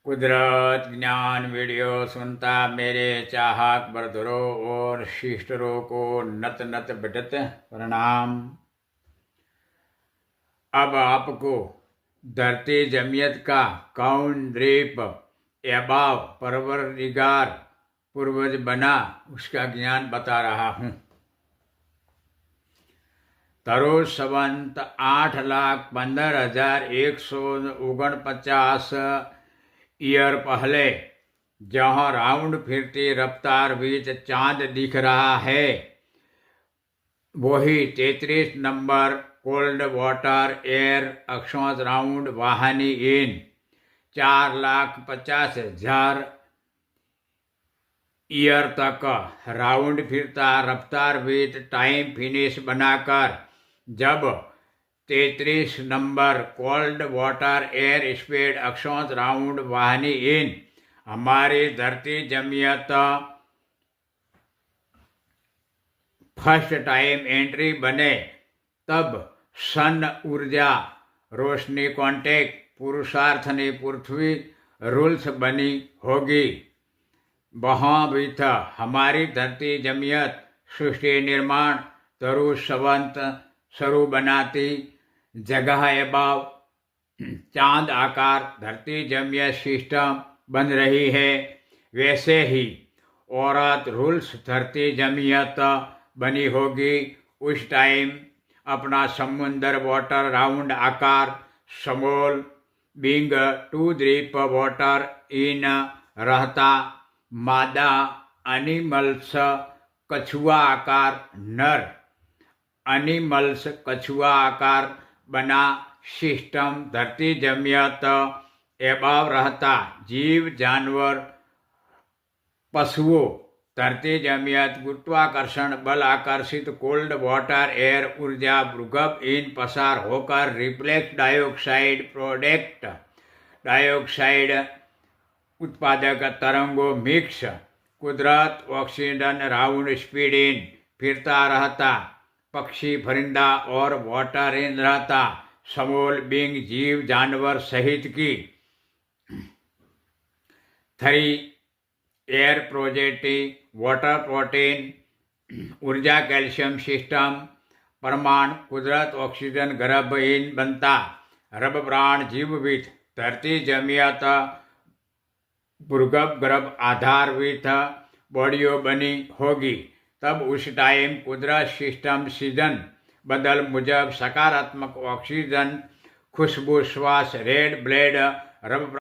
कुदरत ज्ञान वीडियो सुनता मेरे चाहक बरदरों और शिष्टरों को नत नत बिडत प्रणाम। अब आपको धरती जमियत का कौन द्वीप एबाव परवरदिगार पूर्वज बना उसका ज्ञान बता रहा हूँ। तरो संवत 8,15,149 ईयर पहले जहाँ राउंड फिरती रफ्तार बीच चांद दिख रहा है, वही 33 नंबर कोल्ड वाटर एयर अक्षांश राउंड वाहनी इन 4,50,000 ईयर तक राउंड फिरता रफ्तार बीच टाइम फिनिश बनाकर जब 33 number cold water air speed अक्षांश राउंड वाहनी इन हमारी धरती जमियत फर्स्ट टाइम एंट्री बने, तब सन ऊर्जा रोशनी कॉन्टेक्ट पुरुषार्थनी पृथ्वी रूल्स बनी होगी। वहाँ भी था हमारी धरती जमियत सृष्टि निर्माण तरु संवत शुरू बनाती जगह एबाव चांद आकार धरती जमियत सिस्टम बन रही है। वैसे ही औरत रूल्स धरती जमियत बनी होगी। उस टाइम अपना समुंदर वाटर राउंड आकार समोल बिंग 2 द्वीप वाटर इन रहता मादा एनिमल्स कछुआ आकार नर एनिमल्स कछुआ आकार बना सिस्टम धरती जमियत एबाव रहता जीव जानवर पशुओं धरती जमियत गुरुत्वाकर्षण बल आकर्षित कोल्ड वाटर एयर ऊर्जा भूगर्भ इन पसार होकर रिफ्लेक्स डाइऑक्साइड प्रोडक्ट डाइऑक्साइड उत्पादक तरंगों मिक्स कुदरत ऑक्सीजन राउंड स्पीड इन फिरता रहता पक्षी परिंदा और वाटर इन रहता समूल बिंग जीव जानवर सहित की 3 एयर प्रोजेटी वाटर प्रोटीन ऊर्जा कैल्शियम सिस्टम परमाण कुदरत ऑक्सीजन गर्भ इन बनता रब प्राण जीववित धरती जमियत भूगर्भ गर्भ आधारवित बॉडियों बनी होगी। तब उस टाइम कुदरत सिस्टम सीजन बदल मुजब सकारात्मक ऑक्सीजन खुशबू श्वास रेड ब्लड रब